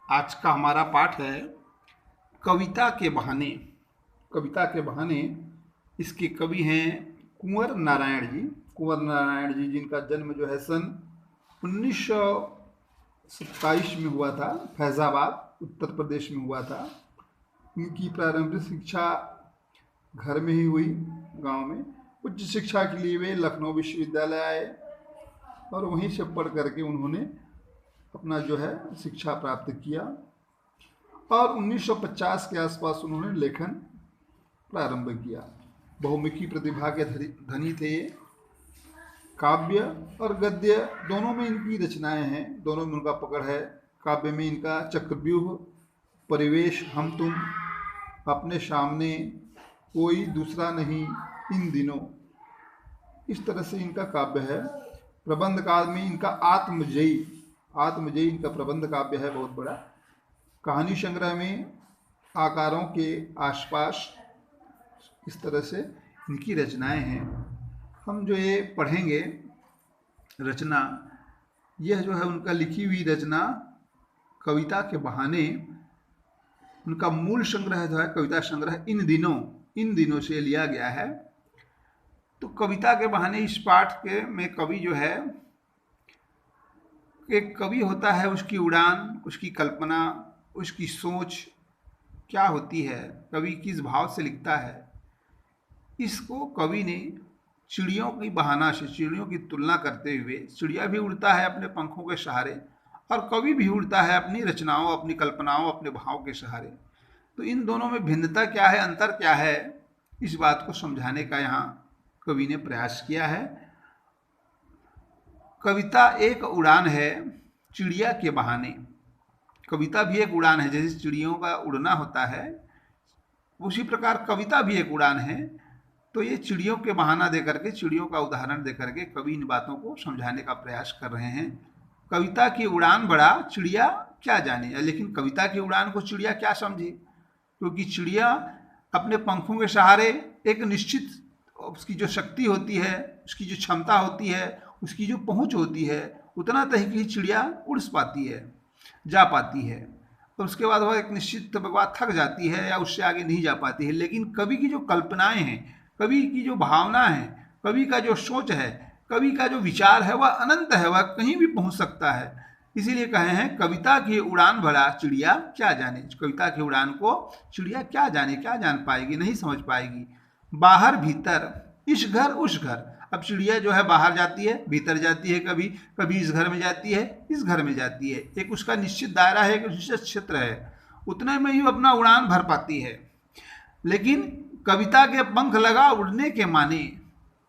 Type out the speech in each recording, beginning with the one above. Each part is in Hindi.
आज का हमारा पाठ है कविता के बहाने। कविता के बहाने इसके कवि हैं कुंवर नारायण जी। कुंवर नारायण जी जिनका जन्म जो है सन 1927 में हुआ था, फैजाबाद उत्तर प्रदेश में हुआ था। इनकी प्रारंभिक शिक्षा घर में ही हुई, गांव में। उच्च शिक्षा के लिए वे लखनऊ विश्वविद्यालय आए और वहीं से पढ़ करके उन्होंने अपना जो है शिक्षा प्राप्त किया और 1950 के आसपास उन्होंने लेखन प्रारंभ किया। बहुमुखी प्रतिभा के धनी थे ये। काव्य और गद्य दोनों में इनकी रचनाएं हैं, दोनों में उनका पकड़ है। काव्य में इनका चक्रव्यूह, परिवेश, हम तुम, अपने सामने, कोई दूसरा नहीं, इन दिनों, इस तरह से इनका काव्य है। प्रबंध काव्य में इनका आत्मजयी इनका प्रबंध काव्य है, बहुत बड़ा। कहानी संग्रह में आकारों के आसपास, इस तरह से इनकी रचनाएं हैं। हम जो ये पढ़ेंगे रचना, यह जो है उनका लिखी हुई रचना कविता के बहाने। उनका मूल संग्रह जो है कविता संग्रह इन दिनों से लिया गया है। तो कविता के बहाने इस पाठ के में कवि जो है, एक कवि होता है, उसकी उड़ान, उसकी कल्पना, उसकी सोच क्या होती है, कवि किस भाव से लिखता है, इसको कवि ने चिड़ियों की बहाना से, चिड़ियों की तुलना करते हुए, चिड़िया भी उड़ता है अपने पंखों के सहारे और कवि भी उड़ता है अपनी रचनाओं, अपनी कल्पनाओं, अपने भाव के सहारे। तो इन दोनों में भिन्नता क्या है, अंतर क्या है, इस बात को समझाने का यहाँ कवि ने प्रयास किया है। कविता एक उड़ान है चिड़िया के बहाने। कविता भी एक उड़ान है, जैसे चिड़ियों का उड़ना होता है, उसी प्रकार कविता भी एक उड़ान है। तो ये चिड़ियों के बहाना दे करके, चिड़ियों का उदाहरण दे करके कवि इन बातों को समझाने का प्रयास कर रहे हैं। कविता की उड़ान बढ़ा, चिड़िया क्या जाने। लेकिन कविता की उड़ान को चिड़िया क्या समझे, क्योंकि चिड़िया अपने पंखों के सहारे एक निश्चित उसकी जो शक्ति होती है, उसकी जो क्षमता होती है, उसकी जो पहुंच होती है, उतना तक ही चिड़िया उड़ पाती है, जा पाती है। और उसके बाद वह एक निश्चित बाद थक जाती है या उससे आगे नहीं जा पाती है। लेकिन कवि की जो कल्पनाएं हैं, कवि की जो भावना है, कवि का जो सोच है, कवि का जो विचार है, वह अनंत है, वह कहीं भी पहुंच सकता है। इसीलिए कहे हैं कविता की उड़ान भला चिड़िया क्या जाने। कविता की उड़ान को चिड़िया क्या जाने, क्या जान पाएगी, नहीं समझ पाएगी। बाहर भीतर, इस घर उस घर। अब चिड़िया जो है बाहर जाती है, भीतर जाती है, कभी कभी इस घर में जाती है, इस घर में जाती है। एक उसका निश्चित दायरा है, एक निश्चित क्षेत्र है, उतने में ही अपना उड़ान भर पाती है। लेकिन कविता के पंख लगा उड़ने के माने।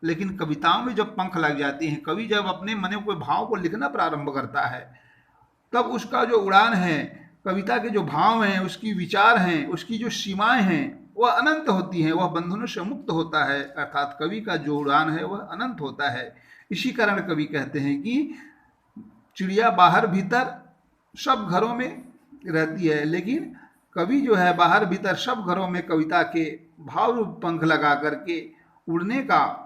लेकिन कविताओं में जब पंख लग जाती हैं, कवि जब अपने मन के भाव को लिखना प्रारंभ करता है, तब उसका जो उड़ान है, कविता के जो भाव हैं, उसकी विचार हैं, उसकी जो सीमाएं हैं, वह अनंत होती हैं, वह बंधनों से मुक्त होता है। अर्थात कवि का जो उड़ान है वह अनंत होता है। इसी कारण कवि कहते हैं कि चिड़िया बाहर भीतर सब घरों में रहती है, लेकिन कवि जो है बाहर भीतर सब घरों में कविता के भाव रूप पंख लगा करके उड़ने का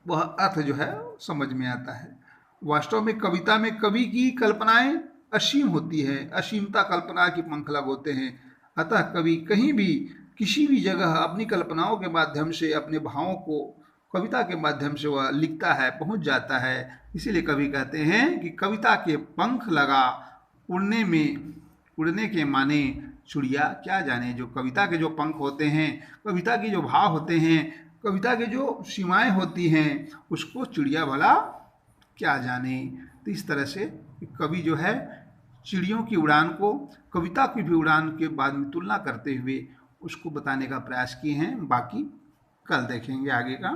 वह अर्थ जो है समझ में आता है। वास्तव में कविता में कवि की कल्पनाएं असीम होती है, असीमता कल्पना की पंख लग होते हैं। अतः कवि कहीं भी, किसी भी जगह अपनी कल्पनाओं के माध्यम से अपने भावों को कविता के माध्यम से वह लिखता है, पहुंच जाता है। इसीलिए कवि कहते हैं कि कविता के पंख लगा उड़ने के माने चिड़िया क्या जाने। जो कविता के जो पंख होते हैं, कविता के जो भाव होते हैं, कविता के जो सीमाएं होती हैं, उसको चिड़िया भला क्या जाने। तो इस तरह से कवि जो है चिड़ियों की उड़ान को कविता की भी उड़ान के बाद में तुलना करते हुए उसको बताने का प्रयास किए हैं। बाकी कल देखेंगे आगे का।